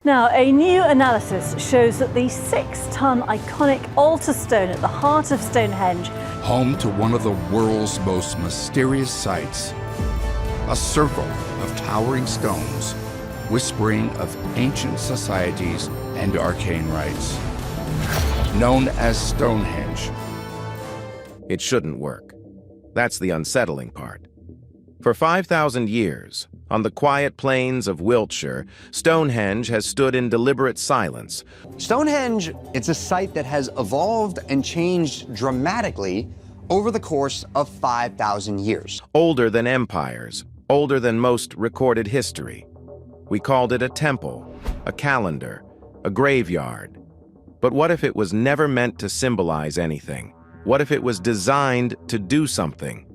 Now, a new analysis shows that the 6-ton iconic altar stone at the heart of Stonehenge, home to one of the world's most mysterious sights, a circle of towering stones, whispering of ancient societies and arcane rites, known as Stonehenge. It shouldn't work. That's the unsettling part. For 5,000 years, on the quiet plains of Wiltshire, Stonehenge has stood in deliberate silence. Stonehenge, it's a site that has evolved and changed dramatically over the course of 5,000 years. Older than empires, older than most recorded history. We called it a temple, a calendar, a graveyard. But what if it was never meant to symbolize anything? What if it was designed to do something?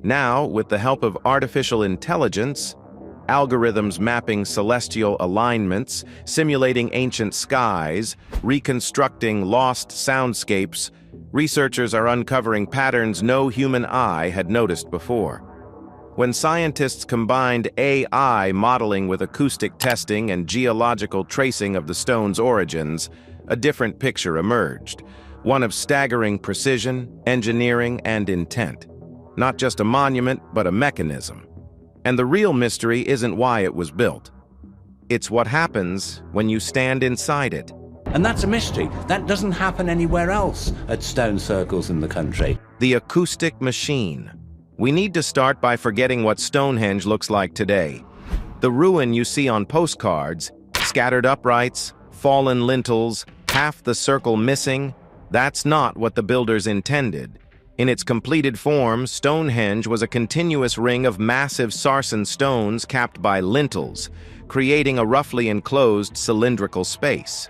Now, with the help of artificial intelligence, algorithms mapping celestial alignments, simulating ancient skies, reconstructing lost soundscapes, researchers are uncovering patterns no human eye had noticed before. When scientists combined AI modeling with acoustic testing and geological tracing of the stone's origins, a different picture emerged, one of staggering precision, engineering, and intent. Not just a monument, but a mechanism. And the real mystery isn't why it was built. It's what happens when you stand inside it. And that's a mystery. That doesn't happen anywhere else at stone circles in the country. The acoustic machine. We need to start by forgetting what Stonehenge looks like today. The ruin you see on postcards, scattered uprights, fallen lintels, half the circle missing, that's not what the builders intended. In its completed form, Stonehenge was a continuous ring of massive sarsen stones capped by lintels, creating a roughly enclosed cylindrical space.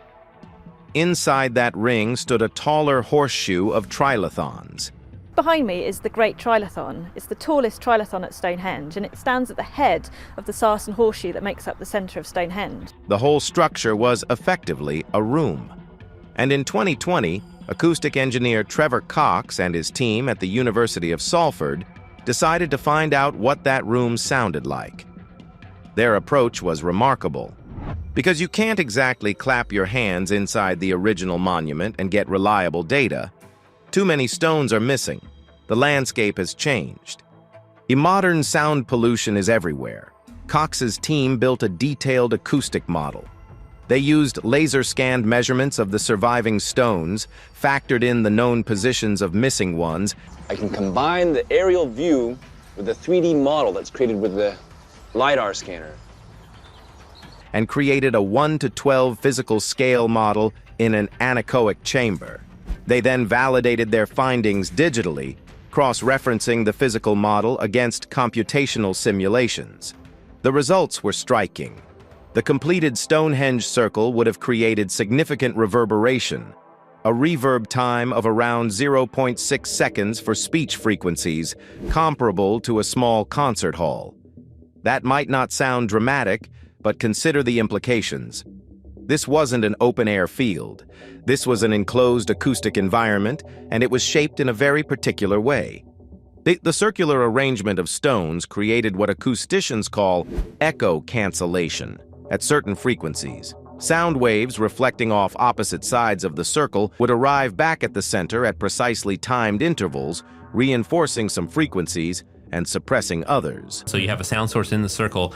Inside that ring stood a taller horseshoe of trilithons. behind me is the Great Trilithon. It's the tallest trilithon at Stonehenge, and it stands at the head of the sarsen horseshoe that makes up the centre of Stonehenge. The whole structure was effectively a room. And in 2020, acoustic engineer Trevor Cox and his team at the University of Salford decided to find out what that room sounded like. Their approach was remarkable, because you can't exactly clap your hands inside the original monument and get reliable data. Too many stones are missing. The landscape has changed. Modern sound pollution is everywhere. Cox's team built a detailed acoustic model. They used laser-scanned measurements of the surviving stones, factored in the known positions of missing ones. I can combine the aerial view with the 3D model that's created with the LiDAR scanner. And created a 1:12 physical scale model in an anechoic chamber. They then validated their findings digitally, cross-referencing the physical model against computational simulations. The results were striking. The completed Stonehenge circle would have created significant reverberation, a reverb time of around 0.6 seconds for speech frequencies, comparable to a small concert hall. That might not sound dramatic, but consider the implications. This wasn't an open-air field. This was an enclosed acoustic environment, and it was shaped in a very particular way. The circular arrangement of stones created what acousticians call echo cancellation at certain frequencies. Sound waves reflecting off opposite sides of the circle would arrive back at the center at precisely timed intervals, reinforcing some frequencies and suppressing others. So you have a sound source in the circle.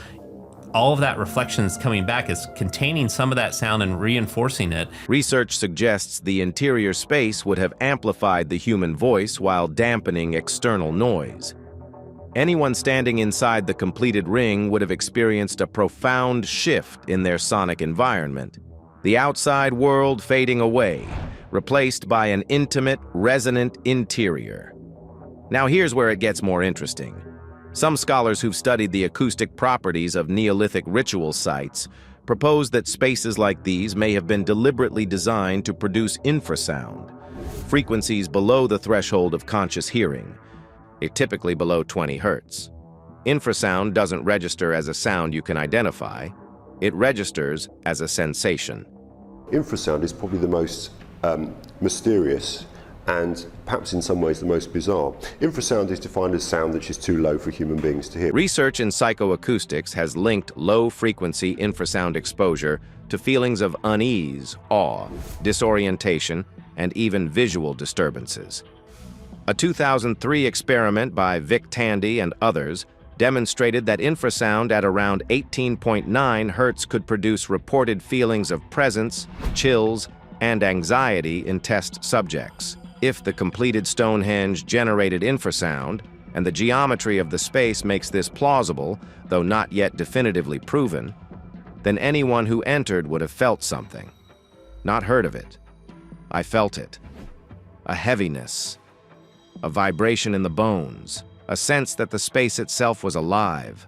All of that reflection is coming back is containing some of that sound and reinforcing it. Research suggests the interior space would have amplified the human voice while dampening external noise. Anyone standing inside the completed ring would have experienced a profound shift in their sonic environment. The outside world fading away, replaced by an intimate, resonant interior. Now here's where it gets more interesting. Some scholars who've studied the acoustic properties of Neolithic ritual sites propose that spaces like these may have been deliberately designed to produce infrasound, frequencies below the threshold of conscious hearing, typically below 20 hertz. Infrasound doesn't register as a sound you can identify. It registers as a sensation. Infrasound is probably the most mysterious and perhaps in some ways the most bizarre. Infrasound is defined as sound that is too low for human beings to hear. Research in psychoacoustics has linked low-frequency infrasound exposure to feelings of unease, awe, disorientation, and even visual disturbances. A 2003 experiment by Vic Tandy and others demonstrated that infrasound at around 18.9 Hz could produce reported feelings of presence, chills, and anxiety in test subjects. If the completed Stonehenge generated infrasound, and the geometry of the space makes this plausible, though not yet definitively proven, then anyone who entered would have felt something. Not heard of it. I felt it. A heaviness, a vibration in the bones, a sense that the space itself was alive.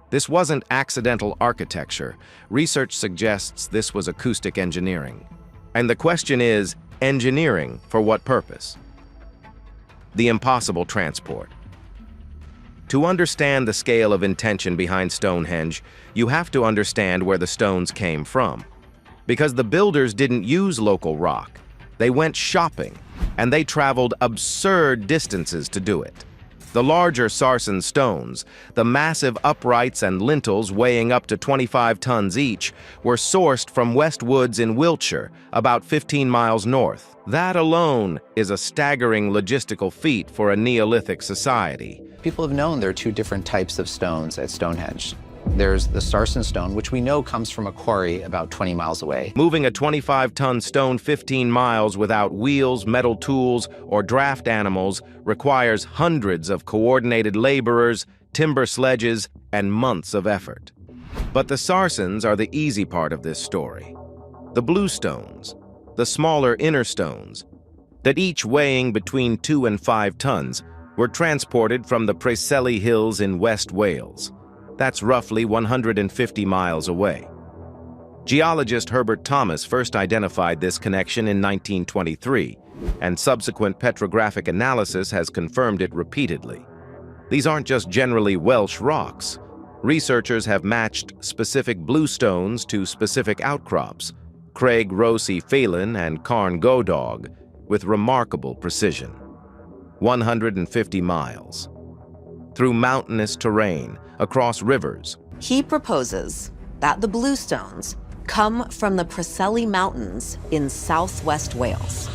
This wasn't accidental architecture. Research suggests this was acoustic engineering. And the question is, engineering for what purpose? The impossible transport. To understand the scale of intention behind Stonehenge, you have to understand where the stones came from. Because the builders didn't use local rock. They went shopping, and they traveled absurd distances to do it. The larger sarsen stones, the massive uprights and lintels weighing up to 25 tons each, were sourced from West Woods in Wiltshire, about 15 miles north. That alone is a staggering logistical feat for a Neolithic society. People have known there are two different types of stones at Stonehenge. There's the sarsen stone, which we know comes from a quarry about 20 miles away. Moving a 25-ton stone 15 miles without wheels, metal tools, or draft animals requires hundreds of coordinated laborers, timber sledges, and months of effort. But the sarsens are the easy part of this story. The blue stones, the smaller inner stones, that each weighing between 2 and 5 tons, were transported from the Preseli Hills in West Wales. That's roughly 150 miles away. Geologist Herbert Thomas first identified this connection in 1923, and subsequent petrographic analysis has confirmed it repeatedly. These aren't just generally Welsh rocks. Researchers have matched specific blue stones to specific outcrops, Craig Rossi Phelan and Carn Godog, with remarkable precision. 150 miles. Through mountainous terrain, across rivers. He proposes that the bluestones come from the Preseli Mountains in southwest Wales.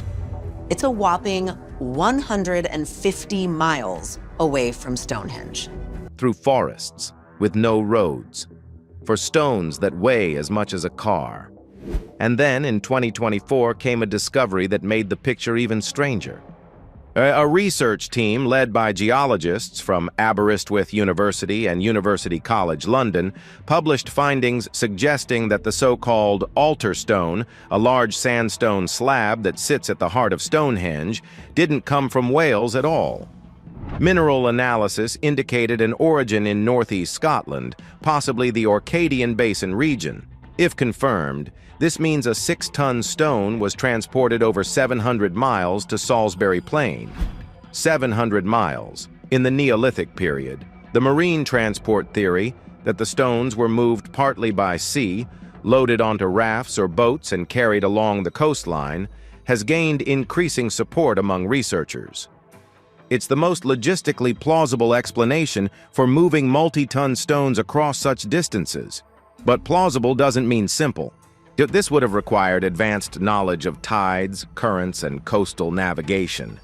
It's a whopping 150 miles away from Stonehenge. Through forests, with no roads, for stones that weigh as much as a car. And then, in 2024, came a discovery that made the picture even stranger. A research team led by geologists from Aberystwyth University and University College London published findings suggesting that the so-called altar stone, a large sandstone slab that sits at the heart of Stonehenge, didn't come from Wales at all. Mineral analysis indicated an origin in northeast Scotland, possibly the Orcadian Basin region. If confirmed, this means a 6-ton stone was transported over 700 miles to Salisbury Plain. 700 miles, in the Neolithic period. The marine transport theory, that the stones were moved partly by sea, loaded onto rafts or boats and carried along the coastline, has gained increasing support among researchers. It's the most logistically plausible explanation for moving multi-ton stones across such distances. But plausible doesn't mean simple. This would have required advanced knowledge of tides, currents, and coastal navigation.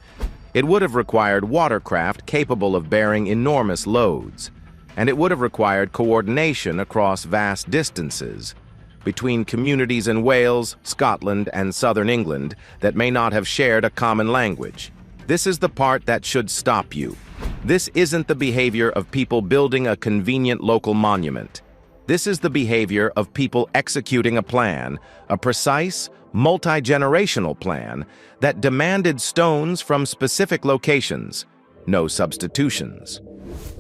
It would have required watercraft capable of bearing enormous loads, and it would have required coordination across vast distances between communities in Wales, Scotland, and southern England that may not have shared a common language. This is the part that should stop you. This isn't the behavior of people building a convenient local monument. This is the behavior of people executing a plan, a precise, multi-generational plan that demanded stones from specific locations, no substitutions.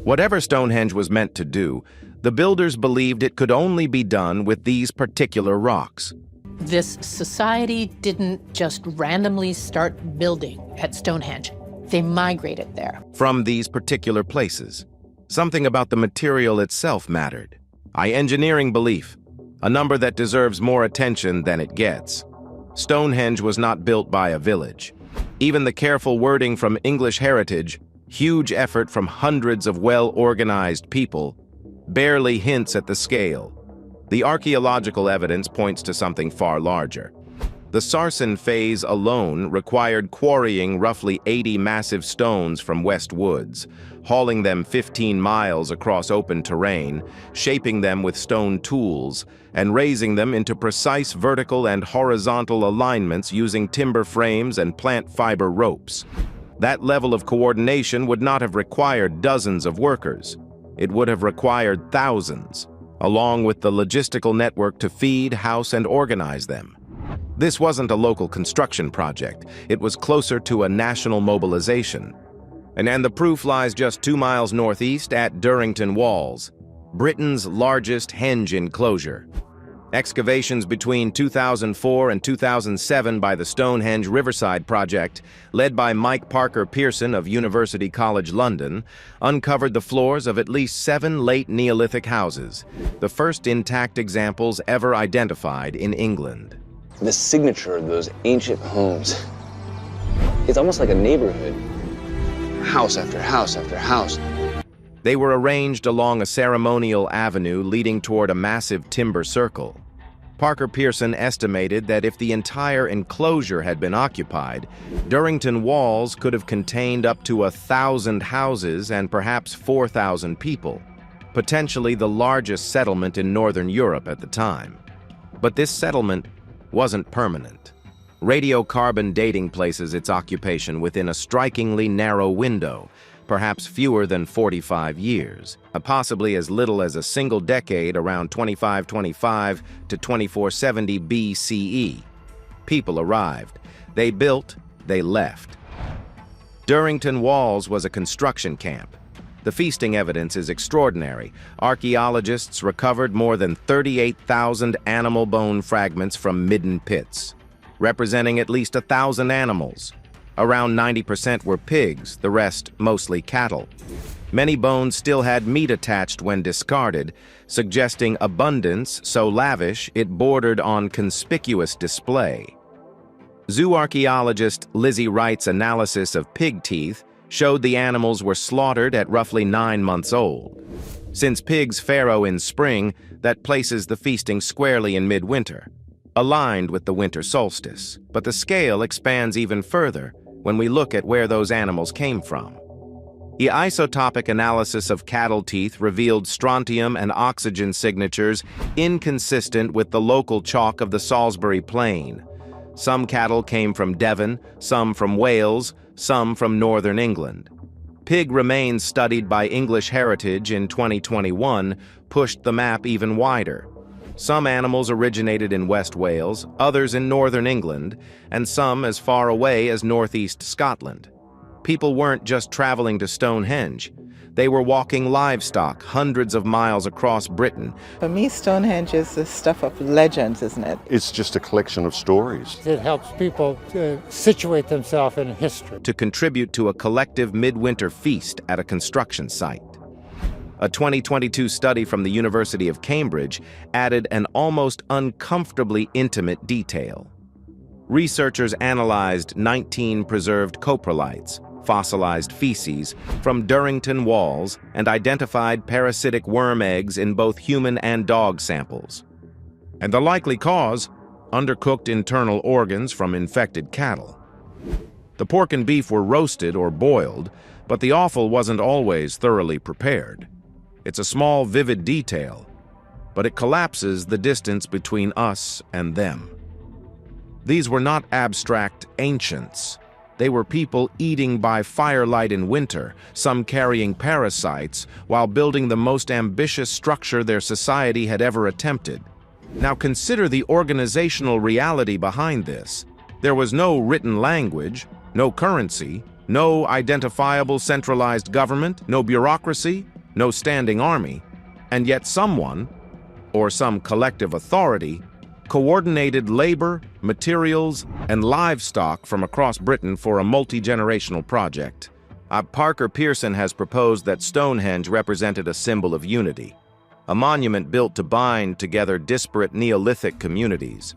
Whatever Stonehenge was meant to do, the builders believed it could only be done with these particular rocks. This society didn't just randomly start building at Stonehenge. They migrated there. From these particular places. Something about the material itself mattered. Engineering belief, a number that deserves more attention than it gets. Stonehenge was not built by a village. Even the careful wording from English Heritage, huge effort from hundreds of well-organized people, barely hints at the scale. The archaeological evidence points to something far larger. The Sarsen phase alone required quarrying roughly 80 massive stones from West Woods, hauling them 15 miles across open terrain, shaping them with stone tools, and raising them into precise vertical and horizontal alignments using timber frames and plant fiber ropes. That level of coordination would not have required dozens of workers. It would have required thousands, along with the logistical network to feed, house, and organize them. This wasn't a local construction project. It was closer to a national mobilization. And the proof lies just 2 miles northeast at Durrington Walls, Britain's largest henge enclosure. Excavations between 2004 and 2007 by the Stonehenge Riverside Project, led by Mike Parker Pearson of University College London, uncovered the floors of at least 7 late Neolithic houses, the first intact examples ever identified in England. The signature of those ancient homes, it's almost like a neighborhood. House after house after house. They were arranged along a ceremonial avenue leading toward a massive timber circle. Parker Pearson estimated that if the entire enclosure had been occupied, Durrington Walls could have contained up to 1,000 houses and perhaps 4,000 people, potentially the largest settlement in Northern Europe at the time. But this settlement wasn't permanent. Radiocarbon dating places its occupation within a strikingly narrow window, perhaps fewer than 45 years, possibly as little as a single decade around 2525 to 2470 BCE. People arrived. They built, they left. Durrington Walls was a construction camp. The feasting evidence is extraordinary. Archaeologists recovered more than 38,000 animal bone fragments from midden pits, representing at least 1,000 animals. Around 90% were pigs, the rest mostly cattle. Many bones still had meat attached when discarded, suggesting abundance so lavish it bordered on conspicuous display. Zoo archaeologist Lizzie Wright's analysis of pig teeth showed the animals were slaughtered at roughly 9 months old. Since pigs farrow in spring, that places the feasting squarely in midwinter, aligned with the winter solstice. But the scale expands even further when we look at where those animals came from. The isotopic analysis of cattle teeth revealed strontium and oxygen signatures inconsistent with the local chalk of the Salisbury Plain. Some cattle came from Devon, some from Wales, some from northern England. Pig remains studied by English Heritage in 2021 pushed the map even wider. Some animals originated in West Wales, others in northern England, and some as far away as northeast Scotland. People weren't just traveling to Stonehenge. They were walking livestock hundreds of miles across Britain. For me, Stonehenge is the stuff of legends, isn't it? It's just a collection of stories. It helps people to situate themselves in history. To contribute to a collective midwinter feast at a construction site. A 2022 study from the University of Cambridge added an almost uncomfortably intimate detail. Researchers analyzed 19 preserved coprolites, fossilized feces, from Durrington Walls and identified parasitic worm eggs in both human and dog samples. And the likely cause, undercooked internal organs from infected cattle. The pork and beef were roasted or boiled, but the offal wasn't always thoroughly prepared. It's a small, vivid detail, but it collapses the distance between us and them. These were not abstract ancients. They were people eating by firelight in winter, some carrying parasites, while building the most ambitious structure their society had ever attempted. Now consider the organizational reality behind this. There was no written language, no currency, no identifiable centralized government, no bureaucracy, no standing army, and yet someone, or some collective authority, coordinated labor, materials, and livestock from across Britain for a multi-generational project. Parker Pearson has proposed that Stonehenge represented a symbol of unity, a monument built to bind together disparate Neolithic communities.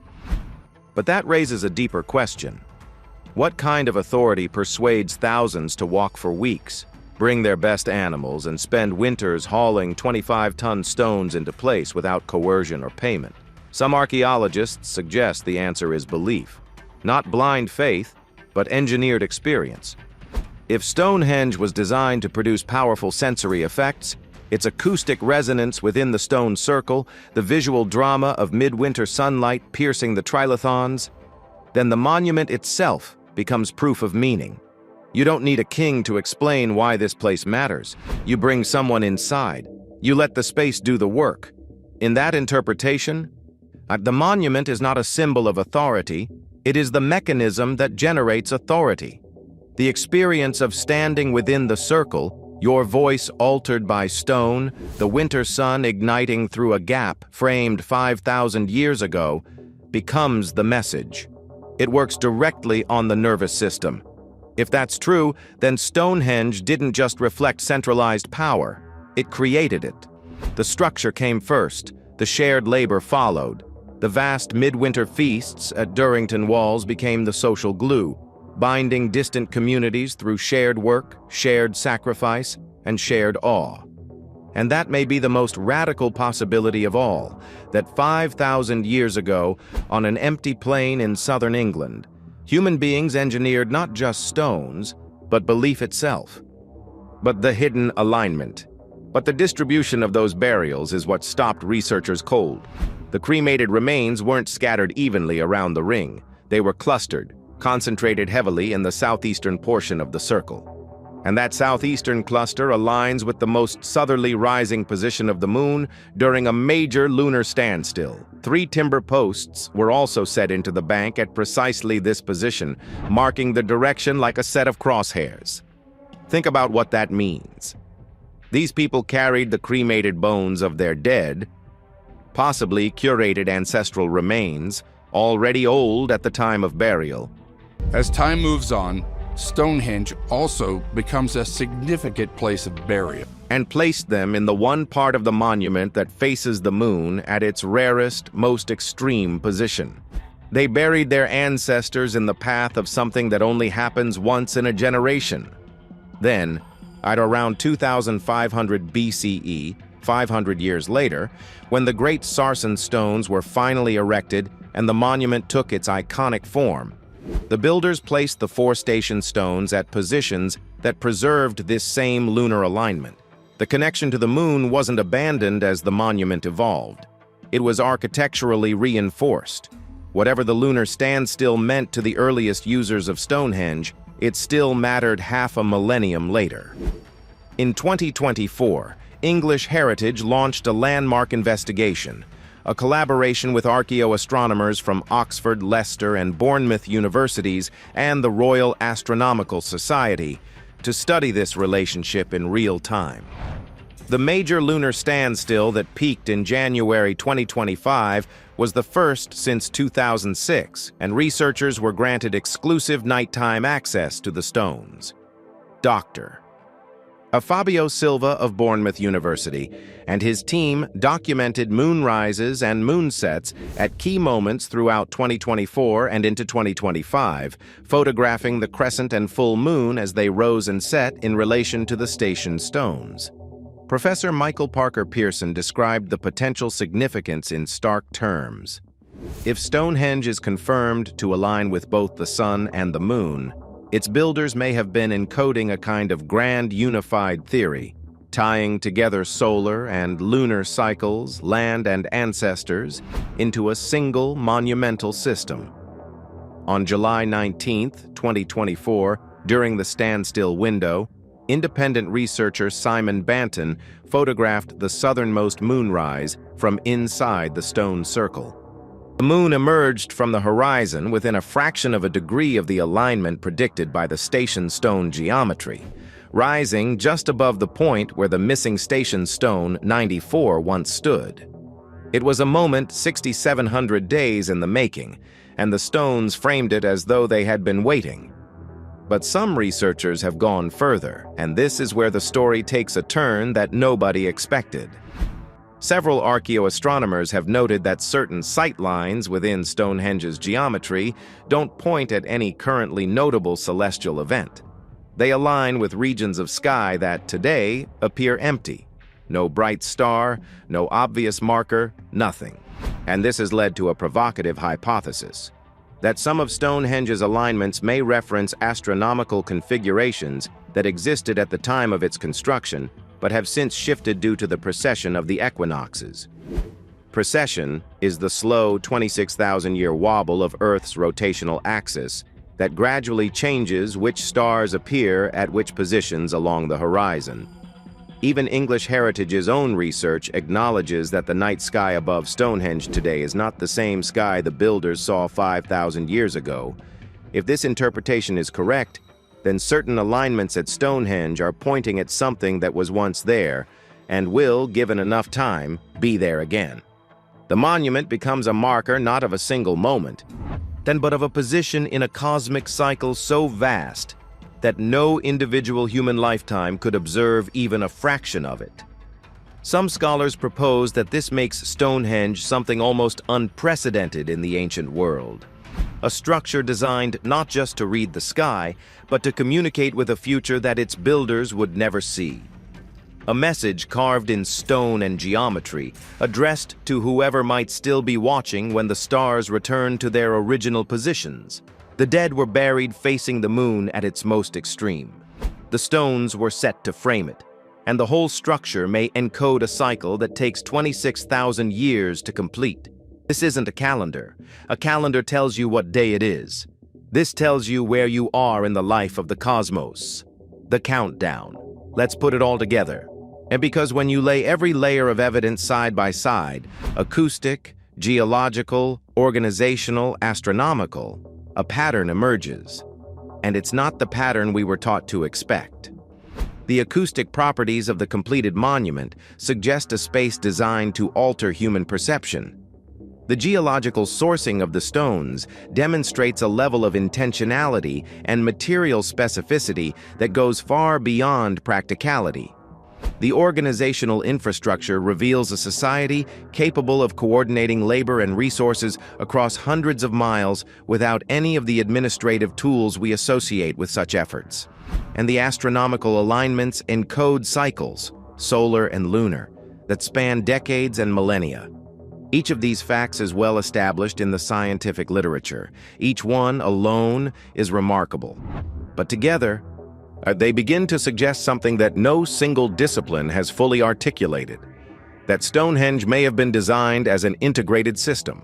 But that raises a deeper question. What kind of authority persuades thousands to walk for weeks, bring their best animals, and spend winters hauling 25-ton stones into place without coercion or payment? Some archaeologists suggest the answer is belief. Not blind faith, but engineered experience. If Stonehenge was designed to produce powerful sensory effects, its acoustic resonance within the stone circle, the visual drama of midwinter sunlight piercing the trilithons, then the monument itself becomes proof of meaning. You don't need a king to explain why this place matters. You bring someone inside. You let the space do the work. In that interpretation, the monument is not a symbol of authority. It is the mechanism that generates authority. The experience of standing within the circle, your voice altered by stone, the winter sun igniting through a gap framed 5,000 years ago, becomes the message. It works directly on the nervous system. If that's true, then Stonehenge didn't just reflect centralized power. It created it. The structure came first. The shared labor followed. The vast midwinter feasts at Durrington Walls became the social glue, binding distant communities through shared work, shared sacrifice, and shared awe. And that may be the most radical possibility of all, that 5,000 years ago, on an empty plain in southern England, human beings engineered not just stones, but belief itself. But the hidden alignment. But the distribution of those burials is what stopped researchers cold. The cremated remains weren't scattered evenly around the ring. They were clustered, concentrated heavily in the southeastern portion of the circle. And that southeastern cluster aligns with the most southerly rising position of the moon during a major lunar standstill. 3 timber posts were also set into the bank at precisely this position, marking the direction like a set of crosshairs. Think about what that means. These people carried the cremated bones of their dead, possibly curated ancestral remains, already old at the time of burial. As time moves on, Stonehenge also becomes a significant place of burial. And placed them in the one part of the monument that faces the moon at its rarest, most extreme position. They buried their ancestors in the path of something that only happens once in a generation. Then, at around 2500 BCE, 500 years later, when the great sarsen stones were finally erected and the monument took its iconic form, the builders placed the 4 station stones at positions that preserved this same lunar alignment. The connection to the moon wasn't abandoned as the monument evolved. It was architecturally reinforced. Whatever the lunar standstill meant to the earliest users of Stonehenge, it still mattered half a millennium later. In 2024, English Heritage launched a landmark investigation, a collaboration with archaeoastronomers from Oxford, Leicester, and Bournemouth universities and the Royal Astronomical Society to study this relationship in real time. The major lunar standstill that peaked in January 2025 was the first since 2006, and researchers were granted exclusive nighttime access to the stones. Dr. Fabio Silva of Bournemouth University and his team documented moonrises and moonsets at key moments throughout 2024 and into 2025, photographing the crescent and full moon as they rose and set in relation to the station stones. Professor Michael Parker Pearson described the potential significance in stark terms. If Stonehenge is confirmed to align with both the sun and the moon, its builders may have been encoding a kind of grand unified theory, tying together solar and lunar cycles, land and ancestors, into a single monumental system. On July 19, 2024, during the standstill window, independent researcher Simon Banton photographed the southernmost moonrise from inside the stone circle. The moon emerged from the horizon within a fraction of a degree of the alignment predicted by the station stone geometry, rising just above the point where the missing station stone 94 once stood. It was a moment 6,700 days in the making, and the stones framed it as though they had been waiting. But some researchers have gone further, and this is where the story takes a turn that nobody expected. Several archaeoastronomers have noted that certain sight lines within Stonehenge's geometry don't point at any currently notable celestial event. They align with regions of sky that, today, appear empty. No bright star, no obvious marker, nothing. And this has led to a provocative hypothesis that some of Stonehenge's alignments may reference astronomical configurations that existed at the time of its construction, but have since shifted due to the precession of the equinoxes. Precession is the slow 26,000-year wobble of Earth's rotational axis that gradually changes which stars appear at which positions along the horizon. Even English Heritage's own research acknowledges that the night sky above Stonehenge today is not the same sky the builders saw 5,000 years ago. If this interpretation is correct, then certain alignments at Stonehenge are pointing at something that was once there and will, given enough time, be there again. The monument becomes a marker not of a single moment, but of a position in a cosmic cycle so vast that no individual human lifetime could observe even a fraction of it. Some scholars propose that this makes Stonehenge something almost unprecedented in the ancient world. A structure designed not just to read the sky, but to communicate with a future that its builders would never see. A message carved in stone and geometry, addressed to whoever might still be watching when the stars return to their original positions. The dead were buried facing the moon at its most extreme. The stones were set to frame it, and the whole structure may encode a cycle that takes 26,000 years to complete. This isn't a calendar. A calendar tells you what day it is. This tells you where you are in the life of the cosmos. The countdown. Let's put it all together. And because when you lay every layer of evidence side by side, acoustic, geological, organizational, astronomical, a pattern emerges. And it's not the pattern we were taught to expect. The acoustic properties of the completed monument suggest a space designed to alter human perception. The geological sourcing of the stones demonstrates a level of intentionality and material specificity that goes far beyond practicality. The organizational infrastructure reveals a society capable of coordinating labor and resources across hundreds of miles without any of the administrative tools we associate with such efforts. And the astronomical alignments encode cycles, solar and lunar, that span decades and millennia. Each of these facts is well established in the scientific literature. Each one alone is remarkable. But together, they begin to suggest something that no single discipline has fully articulated. That Stonehenge may have been designed as an integrated system,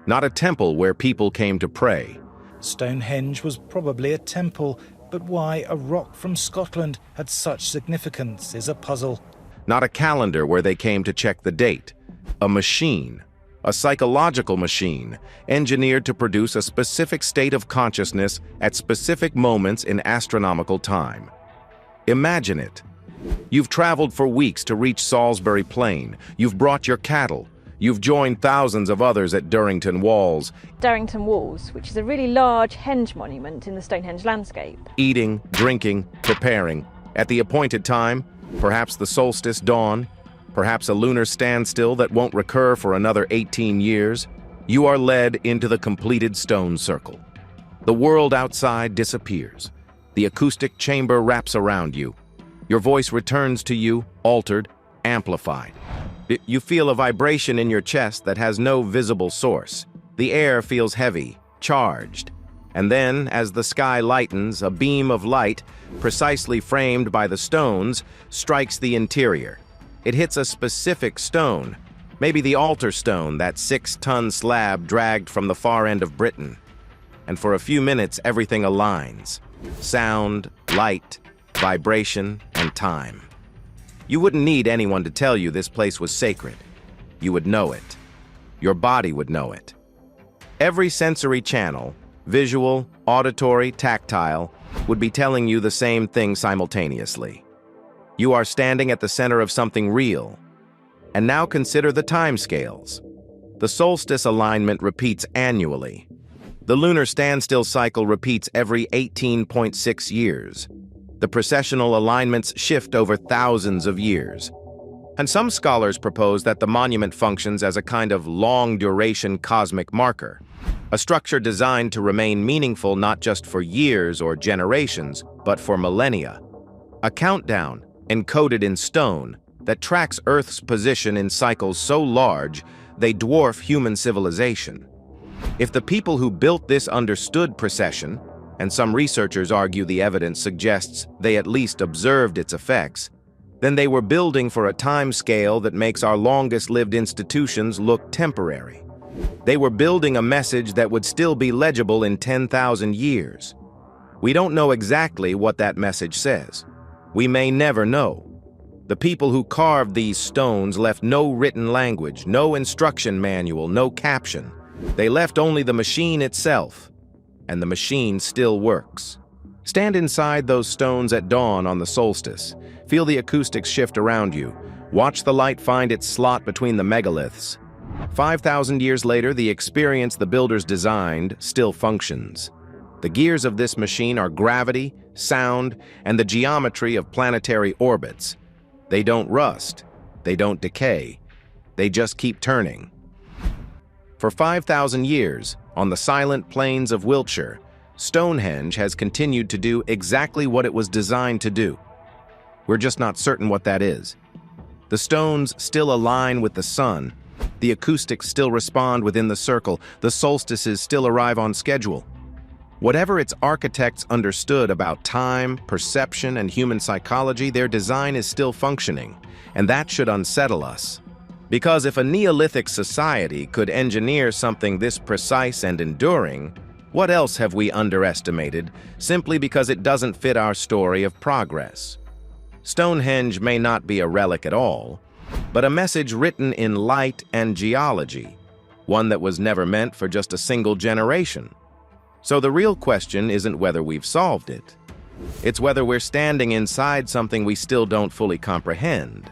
not a temple where people came to pray. Stonehenge was probably a temple, but why a rock from Scotland had such significance is a puzzle. Not a calendar where they came to check the date. A machine. A psychological machine, engineered to produce a specific state of consciousness at specific moments in astronomical time. Imagine it. You've traveled for weeks to reach Salisbury Plain. You've brought your cattle. You've joined thousands of others at Durrington Walls. Durrington Walls, which is a really large henge monument in the Stonehenge landscape. Eating, drinking, preparing. At the appointed time, perhaps the solstice dawn, perhaps a lunar standstill that won't recur for another 18 years, you are led into the completed stone circle. The world outside disappears. The acoustic chamber wraps around you. Your voice returns to you, altered, amplified. You feel a vibration in your chest that has no visible source. The air feels heavy, charged. And then, as the sky lightens, a beam of light, precisely framed by the stones, strikes the interior. It hits a specific stone, maybe the altar stone, that 6-ton slab dragged from the far end of Britain. And for a few minutes, everything aligns. Sound, light, vibration, and time. You wouldn't need anyone to tell you this place was sacred. You would know it. Your body would know it. Every sensory channel, visual, auditory, tactile, would be telling you the same thing simultaneously. You are standing at the center of something real. And now consider the timescales. The solstice alignment repeats annually. The lunar standstill cycle repeats every 18.6 years. The precessional alignments shift over thousands of years. And some scholars propose that the monument functions as a kind of long-duration cosmic marker, a structure designed to remain meaningful not just for years or generations, but for millennia. A countdown, encoded in stone, that tracks Earth's position in cycles so large they dwarf human civilization. If the people who built this understood precession, and some researchers argue the evidence suggests they at least observed its effects, then they were building for a time scale that makes our longest-lived institutions look temporary. They were building a message that would still be legible in 10,000 years. We don't know exactly what that message says. We may never know. The people who carved these stones left no written language, no instruction manual, no caption. They left only the machine itself, and the machine still works. Stand inside those stones at dawn on the solstice. Feel the acoustics shift around you. Watch the light find its slot between the megaliths. 5,000 years later, the experience the builders designed still functions. The gears of this machine are gravity, sound, and the geometry of planetary orbits. They don't rust, they don't decay, they just keep turning. For 5,000 years, on the silent plains of Wiltshire, Stonehenge has continued to do exactly what it was designed to do. We're just not certain what that is. The stones still align with the sun, the acoustics still respond within the circle, the solstices still arrive on schedule. Whatever its architects understood about time, perception, and human psychology, their design is still functioning, and that should unsettle us. Because if a Neolithic society could engineer something this precise and enduring, what else have we underestimated simply because it doesn't fit our story of progress? Stonehenge may not be a relic at all, but a message written in light and geology, one that was never meant for just a single generation. So the real question isn't whether we've solved it. It's whether we're standing inside something we still don't fully comprehend.